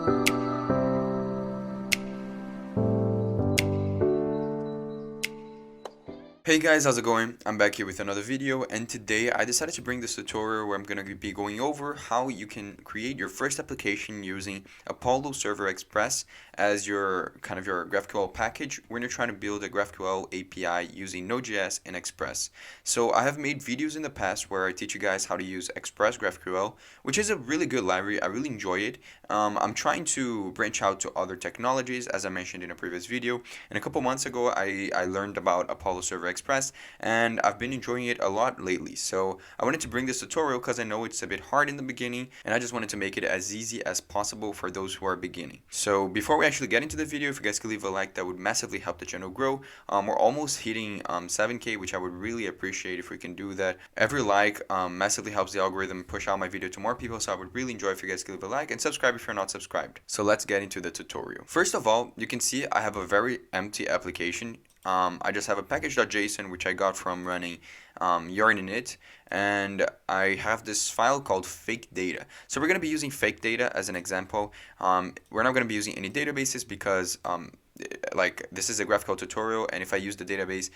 Hey guys, how's it going? I'm back here with another video, and today I decided to bring this tutorial where I'm going to be going over how you can create your first application using Apollo Server Express as your GraphQL package when you're trying to build a GraphQL API using NodeJS and Express. So I have made videos in the past where I teach you guys how to use Express GraphQL, which is a really good library. I really enjoy it. I'm trying to branch out to other technologies, as I mentioned in a previous video, and a couple months ago I learned about Apollo Server Express, and I've been enjoying it a lot lately. So I wanted to bring this tutorial because I know it's a bit hard in the beginning, and I just wanted to make it as easy as possible for those who are beginning. So before we actually get into the video, if you guys could leave a like, that would massively help the channel grow. We're almost hitting 7K, which I would really appreciate if we can do that. Every like massively helps the algorithm push out my video to more people, so I would really enjoy if you guys could leave a like and subscribe if you're not subscribed. So let's get into the tutorial. First of all, you can see I have a very empty application. I just have a package.json which I got from running yarn init, and I have this file called fake data. So we're going to be using fake data as an example. We're not going to be using any databases because like this is a GraphQL tutorial, and if I use the database,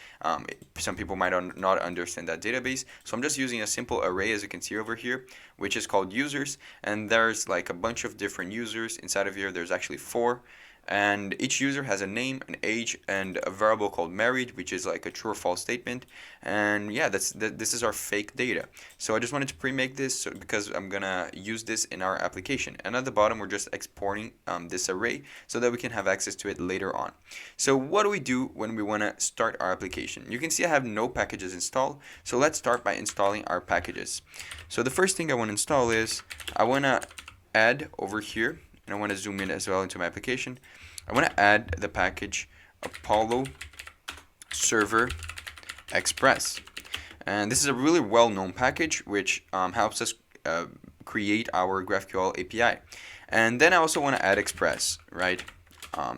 some people might not understand that database. So I'm just using a simple array, as you can see over here, which is called users, and there's like a bunch of different users inside of here. There's actually 4. And each user has a name, an age, and a variable called married, which is like a true or false statement. And yeah, this is our fake data. So I just wanted to pre-make this because I'm gonna use this in our application. And at the bottom, we're just exporting this array so that we can have access to it later on. So what do we do when we want to start our application? You can see I have no packages installed. So let's start by installing our packages. So the first thing I want to install is I want to add over here, and I want to zoom in as well into my application. I want to add the package Apollo Server Express. And this is a really well-known package which helps us create our GraphQL API. And then I also want to add Express, right?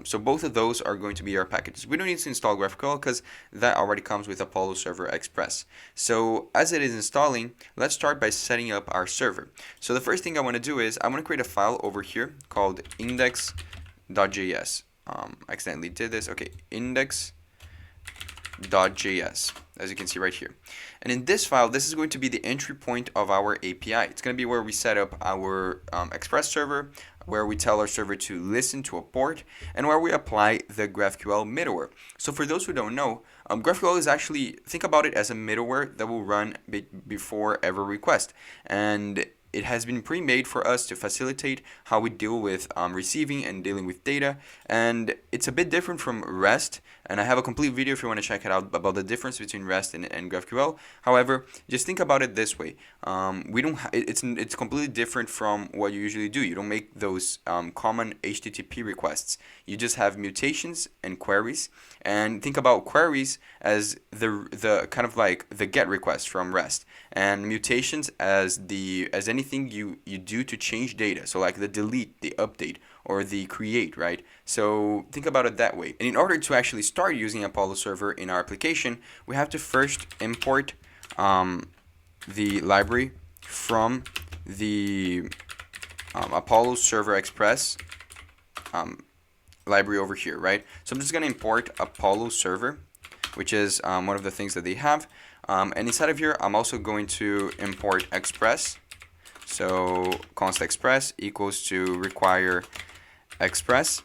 So both of those are going to be our packages. We don't need to install GraphQL because that already comes with Apollo Server Express. So as it is installing, let's start by setting up our server. So the first thing I want to do is I want to create a file over here called index.js. I accidentally did this. Okay, index.js, as you can see right here. And in this file, this is going to be the entry point of our API. It's going to be where we set up our Express server, where we tell our server to listen to a port, and where we apply the GraphQL middleware. So for those who don't know, GraphQL is actually, think about it as a middleware that will run before every request. And it has been pre-made for us to facilitate how we deal with receiving and dealing with data, and it's a bit different from REST, and I have a complete video if you want to check it out about the difference between REST and GraphQL. However, just think about it this way: it's completely different from what you usually do. You don't make those common HTTP requests. You just have mutations and queries, and think about queries as the kind of like the GET request from REST, and mutations as anything you do to change data. So like the delete, the update, or the create, right? So think about it that way. And in order to actually start using Apollo Server in our application, we have to first import the library from the Apollo Server Express library over here, right? So I'm just going to import Apollo Server, which is one of the things that they have. And inside of here, I'm also going to import Express. So const express equals to require express.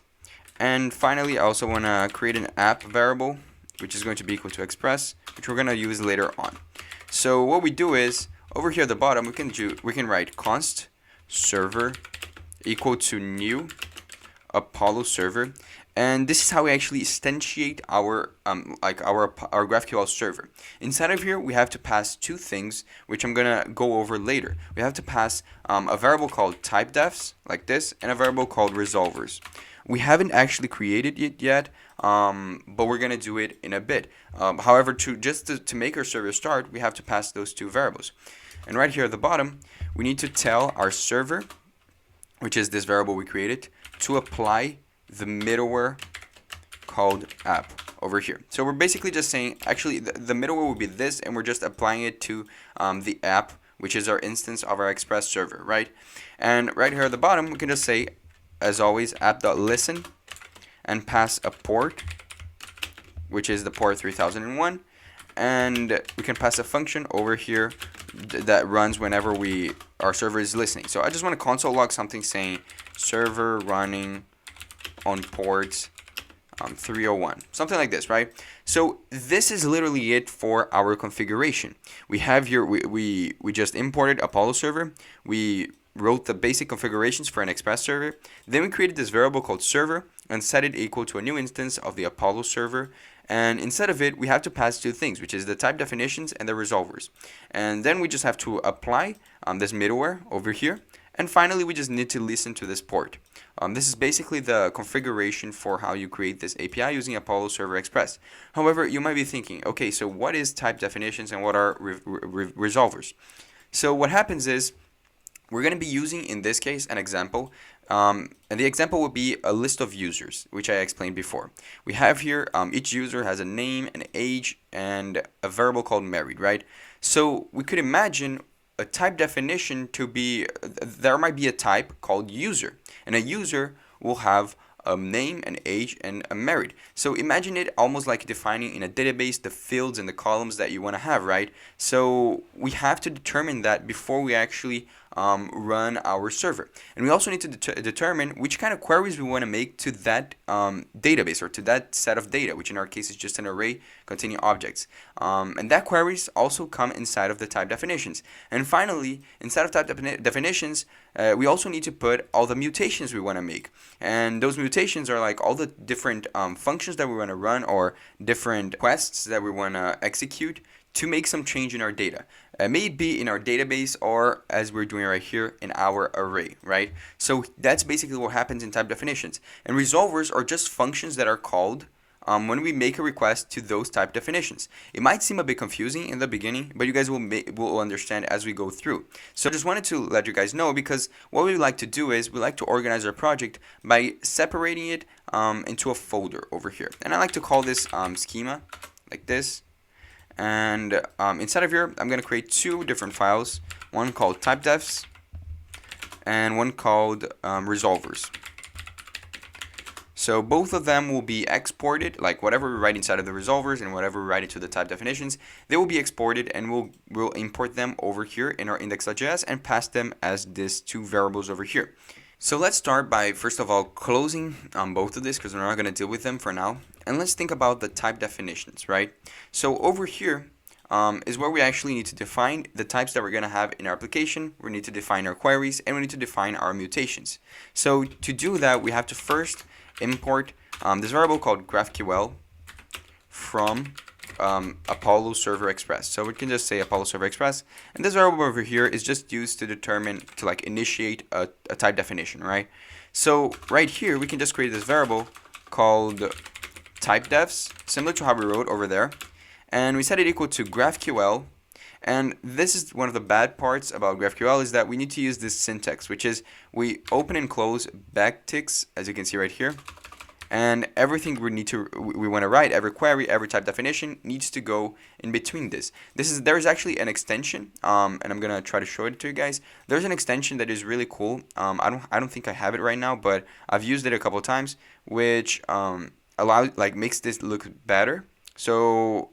And finally, I also want to create an app variable, which is going to be equal to express, which we're going to use later on. So what we do is, over here at the bottom, we can write const server equal to new Apollo server. And this is how we actually instantiate our GraphQL server. Inside of here, we have to pass two things, which I'm gonna go over later. We have to pass a variable called typedefs, like this, and a variable called resolvers. We haven't actually created it yet, but we're gonna do it in a bit. However, to make our server start, we have to pass those two variables. And right here at the bottom, we need to tell our server, which is this variable we created, to apply the middleware called app over here. So we're basically just saying, actually the middleware will be this, and we're just applying it to the app, which is our instance of our Express server, right? And right here at the bottom, we can just say as always, app.listen and pass a port, which is the port 3001, and we can pass a function over here that runs whenever our server is listening. So I just want to console log something saying server running on port 301, something like this, right? So this is literally it for our configuration. We have here, we just imported Apollo server. We wrote the basic configurations for an Express server. Then we created this variable called server and set it equal to a new instance of the Apollo server. And instead of it, we have to pass two things, which is the type definitions and the resolvers. And then we just have to apply this middleware over here. And finally, we just need to listen to this port. This is basically the configuration for how you create this API using Apollo Server Express. However, you might be thinking, okay, so what is type definitions and what are resolvers? So what happens is, we're going to be using, in this case, an example. And the example would be a list of users, which I explained before. We have here, each user has a name, an age, and a variable called married, right? So we could imagine a type definition to be, there might be a type called user. And a user will have a name, an age, and a married. So imagine it almost like defining in a database the fields and the columns that you want to have, right? So we have to determine that before we actually run our server. And we also need to determine which kind of queries we want to make to that database or to that set of data, which in our case is just an array containing objects. And that queries also come inside of the type definitions. And finally, inside of type definitions, we also need to put all the mutations we want to make. And those mutations are like all the different functions that we want to run or different quests that we want to execute to make some change in our data. May it be in our database or, as we're doing right here, in our array, right? So that's basically what happens in type definitions. And resolvers are just functions that are called when we make a request to those type definitions. It might seem a bit confusing in the beginning, but you guys will understand as we go through. So I just wanted to let you guys know, because what we like to do is we like to organize our project by separating it into a folder over here. And I like to call this schema, like this. And inside of here, I'm going to create two different files, one called typedefs and one called resolvers. So both of them will be exported, like whatever we write inside of the resolvers and whatever we write into the type definitions, they will be exported, and we'll import them over here in our index.js and pass them as these two variables over here. So let's start by, first of all, closing both of this, because we're not going to deal with them for now. And let's think about the type definitions, right? So over here is where we actually need to define the types that we're going to have in our application. We need to define our queries, and we need to define our mutations. So to do that, we have to first import this variable called GraphQL from Apollo Server Express. So we can just say Apollo Server Express, and this variable over here is just used to determine, to like initiate a type definition, right? So right here we can just create this variable called typedefs, similar to how we wrote over there, and we set it equal to GraphQL. And this is one of the bad parts about GraphQL, is that we need to use this syntax, which is we open and close backticks, as you can see right here. And everything we want to write, every query, every type definition needs to go in between this. There's actually an extension, and I'm gonna try to show it to you guys. There's an extension that is really cool. I don't think I have it right now, but I've used it a couple of times, which makes this look better. So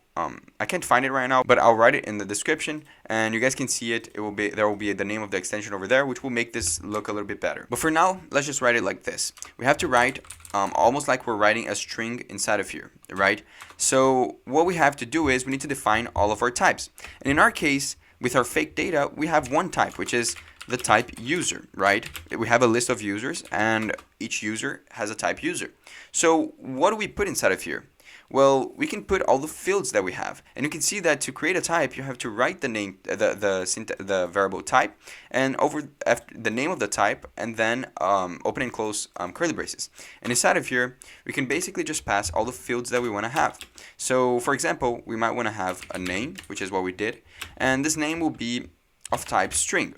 I can't find it right now, but I'll write it in the description, and you guys can see it. There will be the name of the extension over there, which will make this look a little bit better. But for now, let's just write it like this. We have to write almost like we're writing a string inside of here, right? So what we have to do is we need to define all of our types. And in our case, with our fake data, we have one type, which is the type user, right? We have a list of users, and each user has a type user. So what do we put inside of here? Well, we can put all the fields that we have, and you can see that to create a type, you have to write the name, the variable type, and over the name of the type, and then open and close curly braces. And inside of here, we can basically just pass all the fields that we want to have. So, for example, we might want to have a name, which is what we did, and this name will be of type string.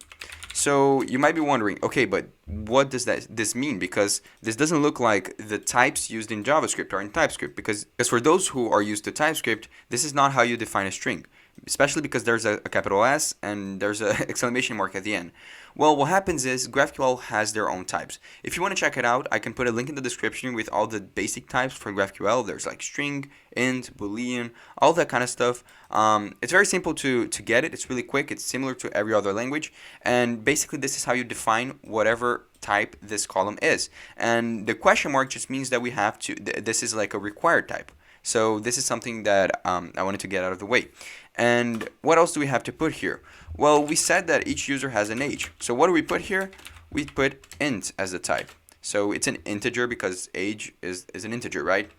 So you might be wondering, okay, but what does this mean? Because this doesn't look like the types used in JavaScript or in TypeScript. Because for those who are used to TypeScript, this is not how you define a string. especially because there's a capital S and there's an exclamation mark at the end. Well, what happens is GraphQL has their own types. If you want to check it out, I can put a link in the description with all the basic types for GraphQL. There's like string, int, boolean, all that kind of stuff. It's very simple to get it. It's really quick. It's similar to every other language. And basically, this is how you define whatever type this column is. And the question mark just means that we have to, this is like a required type. So this is something that I wanted to get out of the way. And what else do we have to put here? Well, we said that each user has an age. So what do we put here? We put int as the type. So it's an integer because age is an integer, right?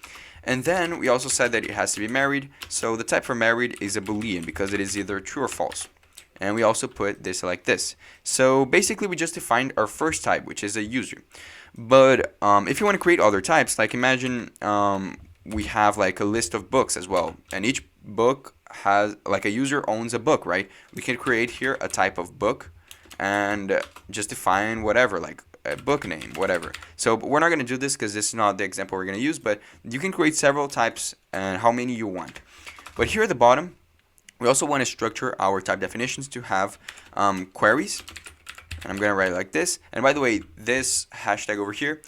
And then we also said that it has to be married. So the type for married is a boolean because it is either true or false. And we also put this like this. So basically we just defined our first type, which is a user. But if you want to create other types, like imagine we have like a list of books as well, and each book has like a user owns a book, right? We can create here a type of book and just define whatever, like a book name, whatever. So we're not going to do this because this is not the example we're going to use, but you can create several types and how many you want. But here at the bottom, we also want to structure our type definitions to have queries, and I'm going to write it like this. And by the way, this hashtag over here,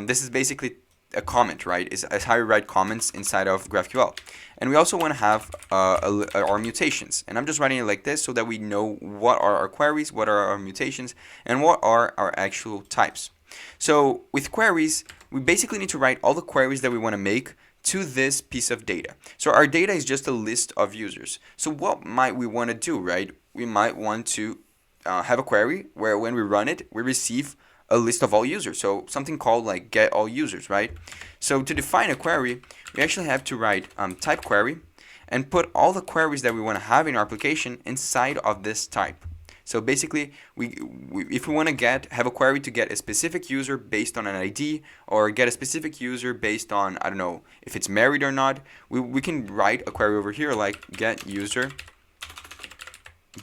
this is basically a comment, right? Is how you write comments inside of GraphQL. And we also want to have our mutations. And I'm just writing it like this so that we know what are our queries, what are our mutations, and what are our actual types. So with queries, we basically need to write all the queries that we want to make to this piece of data. So our data is just a list of users. So what might we want to do, right? We might want to have a query where when we run it, we receive a list of all users. So something called like get all users, right? So to define a query, we actually have to write type query and put all the queries that we want to have in our application inside of this type. So basically, if we want to have a query to get a specific user based on an ID, or get a specific user based on, I don't know, if it's married or not, we can write a query over here like get user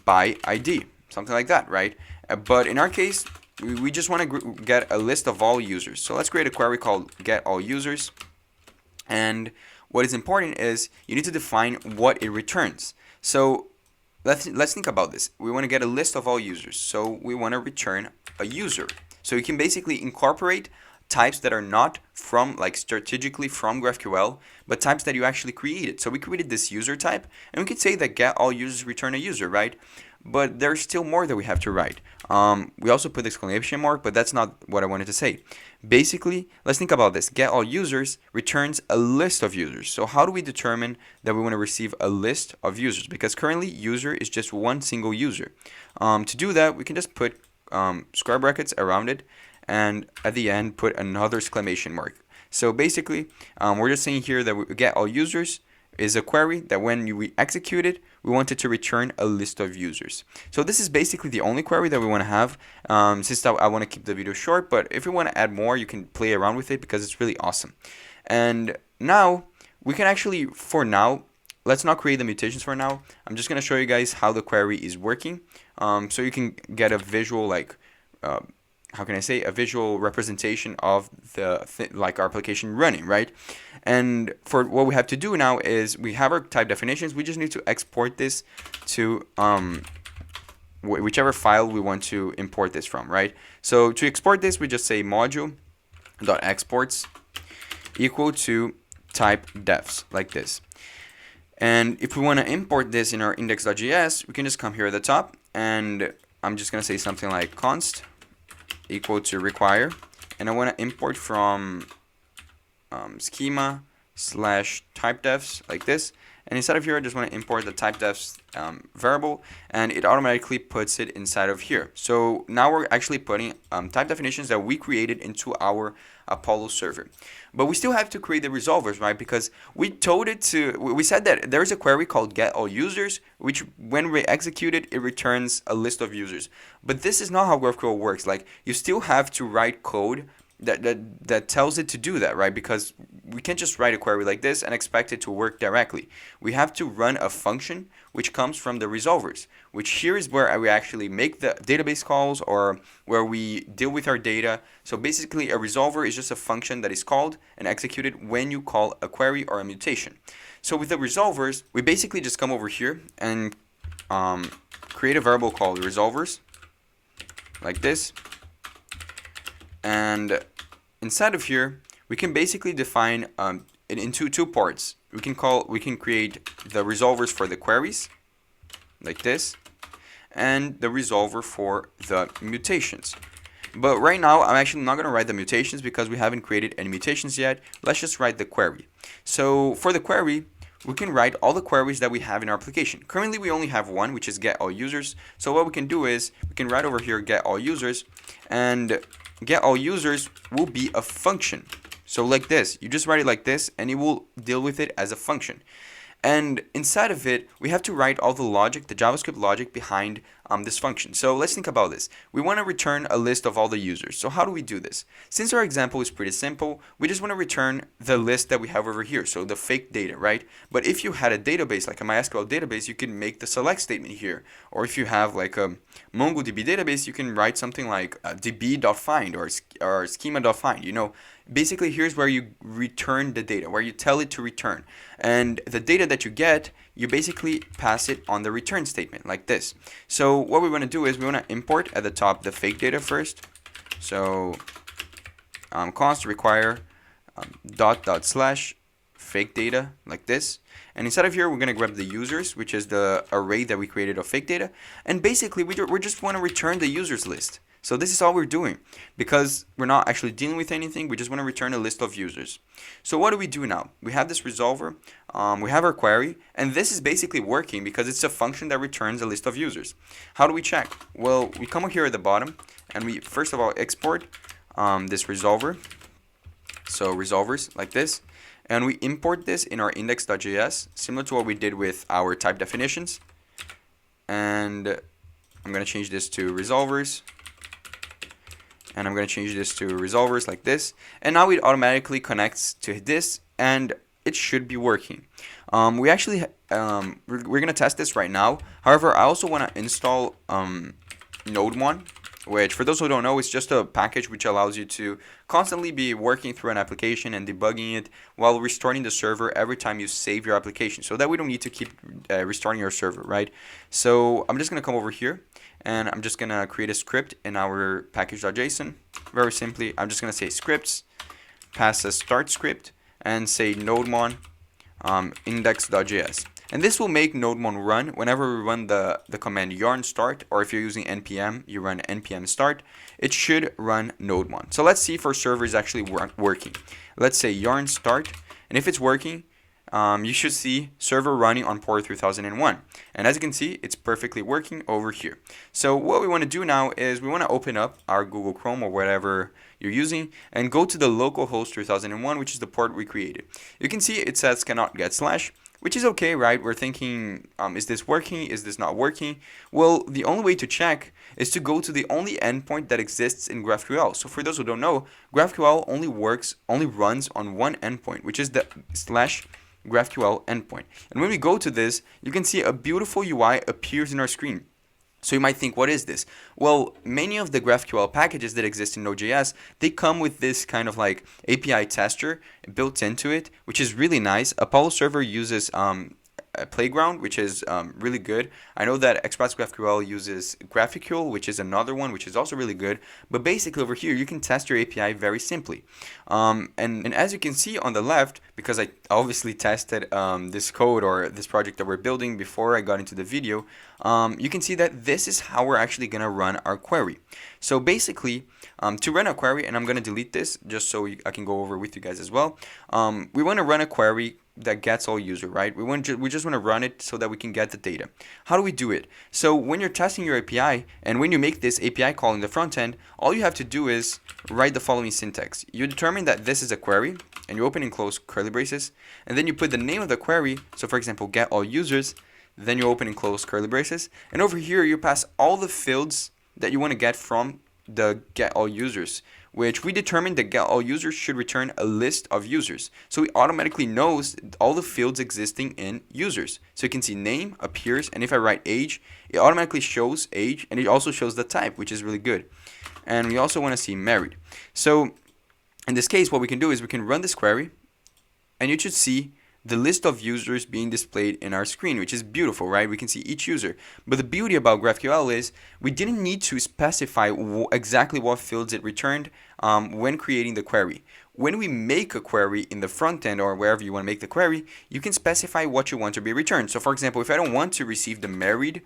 by ID, something like that, right? But in our case, we just want to get a list of all users. So let's create a query called get all users. And what is important is you need to define what it returns. So let's think about this. We want to get a list of all users. So we want to return a user. So you can basically incorporate types that are not from, like, strategically from GraphQL, but types that you actually created. So we created this user type, and we could say that get all users return a user, right? But there's still more that we have to write. We also put exclamation mark, but that's not what I wanted to say. Basically, let's think about this. Get all users returns a list of users. So how do we determine that we want to receive a list of users? Because currently user is just one single user. To do that, we can just put square brackets around it, and at the end put another exclamation mark. So basically, we're just saying here that we get all users is a query that when we execute it, we want it to return a list of users. So this is basically the only query that we want to have, since I want to keep the video short, but if you want to add more, you can play around with it because it's really awesome. And now, we can actually, for now, let's not create the mutations for now. I'm just going to show you guys how the query is working, so you can get a visual, like, how can I say, a visual representation of like our application running, right? And for what we have to do now is we have our type definitions. We just need to export this to whichever file we want to import this from, right? So to export this, we just say module.exports equal to type defs, like this. And if we want to import this in our index.js, we can just come here at the top, and I'm just going to say something like const equal to require, and I want to import from schema / typedefs, like this. And inside of here, I just want to import the typedefs variable, and it automatically puts it inside of here. So now we're actually putting type definitions that we created into our Apollo server. But we still have to create the resolvers, right? Because we said that there's a query called get all users, which when we execute it, it returns a list of users. But this is not how GraphQL works. Like, you still have to write code that tells it to do that, right? Because we can't just write a query like this and expect it to work directly. We have to run a function which comes from the resolvers, which here is where we actually make the database calls or where we deal with our data. So basically a resolver is just a function that is called and executed when you call a query or a mutation. So with the resolvers, we basically just come over here and create a variable called resolvers like this, and inside of here we can basically define it into two parts. We can create the resolvers for the queries like this and the resolver for the mutations. But right now I'm actually not going to write the mutations because we haven't created any mutations yet. Let's just write the query. So for the query, we can write all the queries that we have in our application. Currently we only have one, which is get all users. So what we can do is we can write over here get all users, and get all users will be a function. So like this, you just write it like this and it will deal with it as a function. And inside of it, we have to write all the logic, the JavaScript logic behind this function. So let's think about this. We want to return a list of all the users. So how do we do this? Since our example is pretty simple, we just want to return the list that we have over here, so the fake data, right? But if you had a database, like a MySQL database, you can make the select statement here. Or if you have like a MongoDB database, you can write something like db.find or schema.find, you know. Basically, here's where you return the data, where you tell it to return. And the data that you get, you basically pass it on the return statement like this. So what we want to do is we want to import at the top the fake data first. So const require / fake data like this. And inside of here, we're going to grab the users, which is the array that we created of fake data. And basically, we just want to return the users list. So this is all we're doing because we're not actually dealing with anything. We just want to return a list of users. So what do we do now? We have this resolver, we have our query, and this is basically working because it's a function that returns a list of users. How do we check? Well, we come here at the bottom and we first of all export this resolver. So resolvers like this. And we import this in our index.js, similar to what we did with our type definitions. And I'm going to change this to resolvers. And I'm going to change this to resolvers like this. And now it automatically connects to this and it should be working. We're going to test this right now. However, I also want to install Node1, which for those who don't know is just a package which allows you to constantly be working through an application and debugging it while restarting the server every time you save your application, so that we don't need to keep restarting our server, right? So I'm just going to come over here and I'm just going to create a script in our package.json. Very simply, I'm just going to say scripts, pass a start script, and say node1 index.js. And this will make node1 run whenever we run the command yarn start, or if you're using npm, you run npm start. It should run node1. So let's see if our server is actually working. Let's say yarn start, and if it's working, you should see server running on port 3001. And as you can see, it's perfectly working over here. So what we want to do now is we want to open up our Google Chrome or whatever you're using and go to the localhost 3001, which is the port we created. You can see it says cannot get /, which is okay, right? We're thinking, is this working? Is this not working? Well, the only way to check is to go to the only endpoint that exists in GraphQL. So for those who don't know, GraphQL only runs on one endpoint, which is the /GraphQL endpoint. And when we go to this, you can see a beautiful UI appears in our screen. So you might think, what is this? Well, many of the GraphQL packages that exist in Node.js, they come with this kind of like API tester built into it, which is really nice. Apollo server uses a Playground, which is really good. I know that Express GraphQL uses GraphQL, which is another one, which is also really good. But basically over here, you can test your API very simply. And as you can see on the left, because I obviously tested this code or this project that we're building before I got into the video, you can see that this is how we're actually going to run our query. So basically, to run a query, and I'm going to delete this just so I can go over with you guys as well. We want to run a query that gets all user, right? We just want to run it so that we can get the data. How do we do it? So when you're testing your API and when you make this API call in the front end, all you have to do is write the following syntax. You determine that this is a query and you open and close curly braces, and then you put the name of the query. So for example, get all users, then you open and close curly braces, and over here you pass all the fields that you want to get from the get all users, which we determined that get all users should return a list of users. So it automatically knows all the fields existing in users. So you can see name appears, and if I write age, it automatically shows age, and it also shows the type, which is really good. And we also want to see married. So in this case, what we can do is we can run this query, and you should see the list of users being displayed in our screen, which is beautiful, right? We can see each user. But the beauty about GraphQL is we didn't need to specify exactly what fields it returned when creating the query. When we make a query in the front end or wherever you want to make the query, you can specify what you want to be returned. So for example, if I don't want to receive the married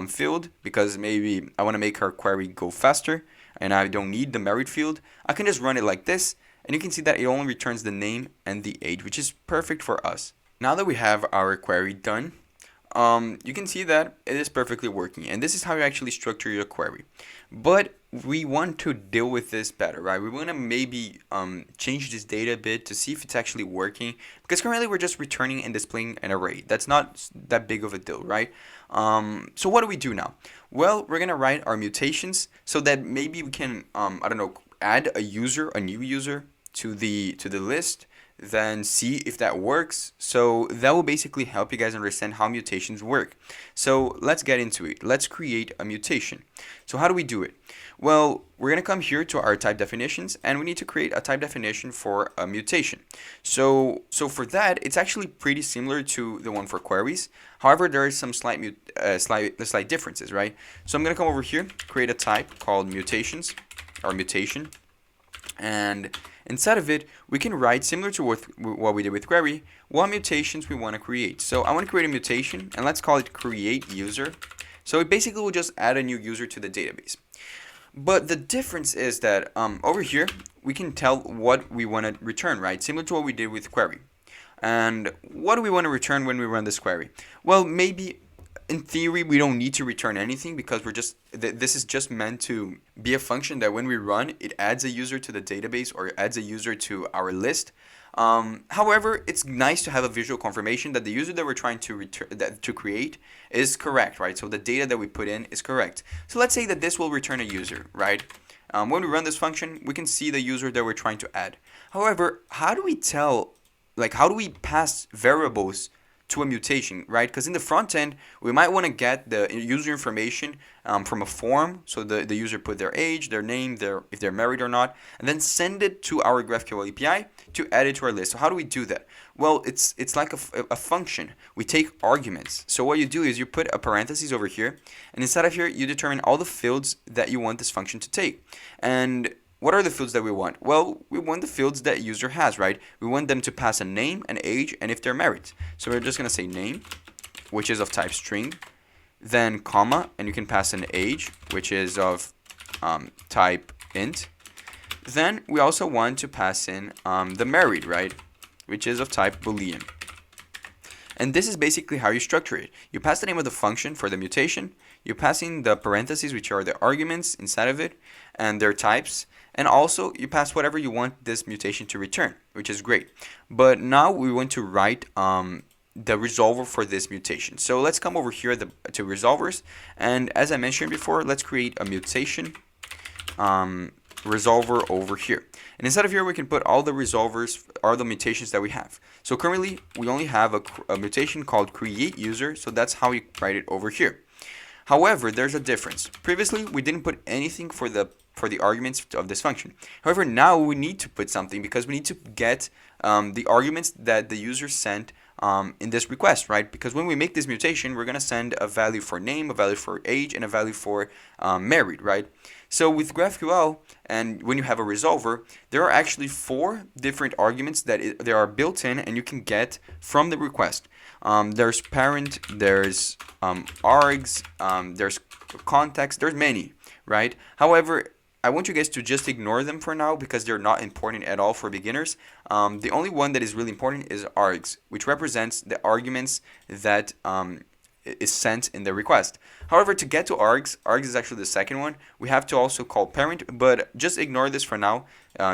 field because maybe I want to make our query go faster and I don't need the married field, I can just run it like this. And you can see that it only returns the name and the age, which is perfect for us. Now that we have our query done, you can see that it is perfectly working. And this is how you actually structure your query. But we want to deal with this better, right? We want to maybe change this data a bit to see if it's actually working. Because currently we're just returning and displaying an array. That's not that big of a deal, right? So what do we do now? Well, we're going to write our mutations so that maybe we can, I don't know, add a new user to the list, then see if that works. So that will basically help you guys understand how mutations work. So let's get into it. Let's create a mutation. So how do we do it? Well, we're going to come here to our type definitions, and we need to create a type definition for a mutation. So for that, it's actually pretty similar to the one for queries. However, there are some slight differences, right? So I'm going to come over here, create a type called mutations or mutation, and inside of it, we can write, similar to what we did with query, what mutations we want to create. So I want to create a mutation, and let's call it create user. So it basically will just add a new user to the database. But the difference is that over here, we can tell what we want to return, right? Similar to what we did with query. And what do we want to return when we run this query? Well, maybe in theory, we don't need to return anything because this is just meant to be a function that when we run, it adds a user to the database or adds a user to our list. However, it's nice to have a visual confirmation that the user that we're trying to create is correct, right? So the data that we put in is correct. So let's say that this will return a user, right? When we run this function, we can see the user that we're trying to add. However, how do we tell, how do we pass variables to a mutation, right? Because in the front end, we might want to get the user information from a form. So the user put their age, their name, if they're married or not, and then send it to our GraphQL API to add it to our list. So how do we do that? Well, it's like a function. We take arguments. So what you do is you put a parentheses over here, and inside of here, you determine all the fields that you want this function to take. And what are the fields that we want? Well, we want the fields that user has, right? We want them to pass a name, an age, and if they're married. So we're just going to say name, which is of type string, then comma, and you can pass an age, which is of type int. Then we also want to pass in the married, right? Which is of type boolean. And this is basically how you structure it. You pass the name of the function for the mutation, you pass in the parentheses, which are the arguments inside of it, and their types, and also you pass whatever you want this mutation to return, which is great. But now we want to write the resolver for this mutation. So let's come over here to resolvers, and as I mentioned before, let's create a mutation resolver over here. And inside of here, we can put all the resolvers, all the mutations that we have. So currently, we only have a mutation called create user, so that's how we write it over here. However, there's a difference. Previously, we didn't put anything for the arguments of this function. However, now we need to put something because we need to get the arguments that the user sent in this request, right? Because when we make this mutation, we're going to send a value for name, a value for age, and a value for married, right? So with GraphQL, and when you have a resolver, there are actually 4 different arguments that they are built in and you can get from the request. There's parent, there's args, there's context, there's many, right? However, I want you guys to just ignore them for now because they're not important at all for beginners. The only one that is really important is args, which represents the arguments that is sent in the request. However, to get to args is actually the second one. We have to also call parent, but just ignore this for now.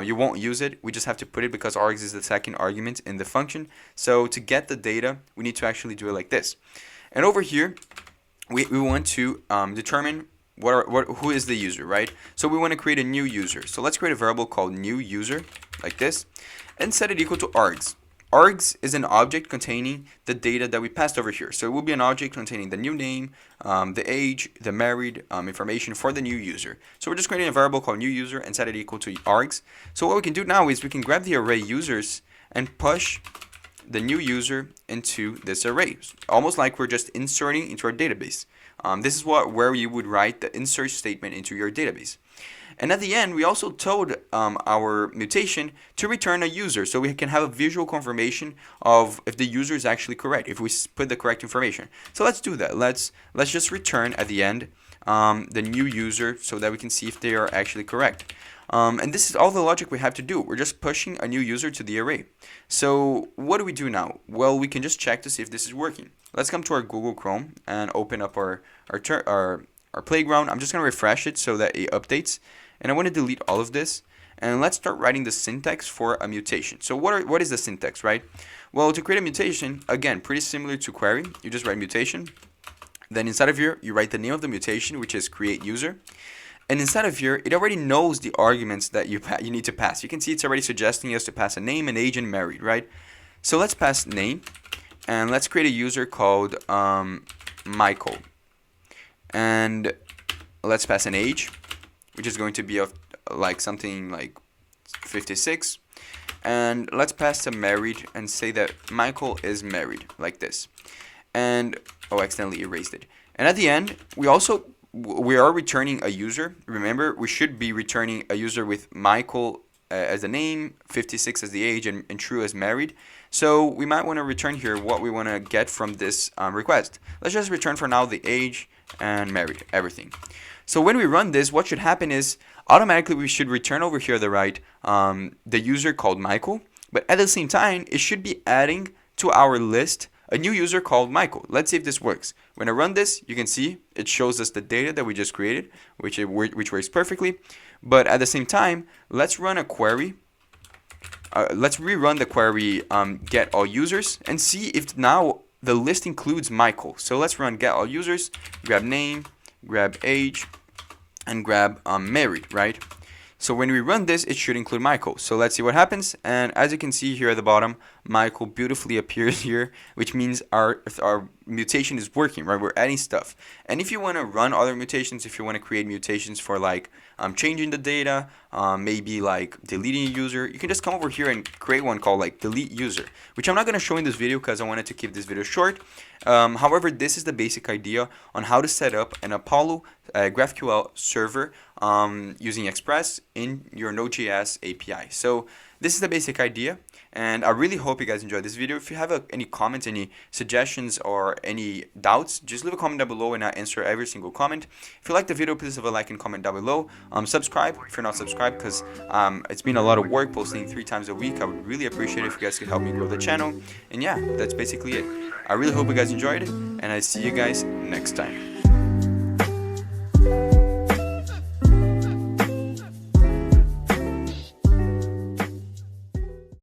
You won't use it. We just have to put it because args is the second argument in the function. So to get the data, we need to actually do it like this. And over here, we want to determine who is the user, right? So we want to create a new user. So let's create a variable called new user, like this, and set it equal to args. Args is an object containing the data that we passed over here. So it will be an object containing the new name, the age, the married information for the new user. So we're just creating a variable called new user and set it equal to args. So what we can do now is we can grab the array users and push the new user into this array, almost like we're just inserting into our database. This is where you would write the insert statement into your database. And at the end, we also told our mutation to return a user, so we can have a visual confirmation of if the user is actually correct, if we put the correct information. So let's do that. Let's just return at the end the new user so that we can see if they are actually correct. And this is all the logic we have to do. We're just pushing a new user to the array. So what do we do now? Well, we can just check to see if this is working. Let's come to our Google Chrome and open up our playground. I'm just going to refresh it so that it updates. And I want to delete all of this. And let's start writing the syntax for a mutation. So what is the syntax, right? Well, to create a mutation, again, pretty similar to query. You just write mutation. Then inside of here, you write the name of the mutation, which is create user. And inside of here, it already knows the arguments that you need to pass. You can see it's already suggesting us to pass a name, an age, and married, right? So let's pass name. And let's create a user called Michael. And let's pass an age, which is going to be of like something like 56. And let's pass a married and say that Michael is married, like this. And I accidentally erased it. And at the end, we are returning a user. Remember, we should be returning a user with Michael as the name, 56 as the age, and true as married. So we might want to return here what we want to get from this request. Let's just return for now the age and married, everything. So when we run this, what should happen is automatically we should return over here the user called Michael, but at the same time it should be adding to our list a new user called Michael. Let's see if this works. When I run this, you can see it shows us the data that we just created, which works perfectly. But at the same time, let's run a query. Let's rerun the query get all users and see if now the list includes Michael. So let's run get all users, grab name, grab age, and grab married, right? So when we run this, it should include Michael. So let's see what happens. And as you can see here at the bottom, Michael beautifully appears here, which means our mutation is working, right? We're adding stuff. And if you want to run other mutations, if you want to create mutations for like changing the data, maybe like deleting a user, you can just come over here and create one called like delete user, which I'm not going to show in this video because I wanted to keep this video short. However, this is the basic idea on how to set up an Apollo GraphQL server using Express in your Node.js API. So this is the basic idea, and I really hope you guys enjoyed this video. If you have any comments, any suggestions, or any doubts, just leave a comment down below and I answer every single comment. If you like the video, please leave a like and comment down below. Subscribe if you're not subscribed, because it's been a lot of work posting 3 times a week. I would really appreciate it if you guys could help me grow the channel. And yeah, that's basically it. I really hope you guys enjoyed it, and I see you guys next time.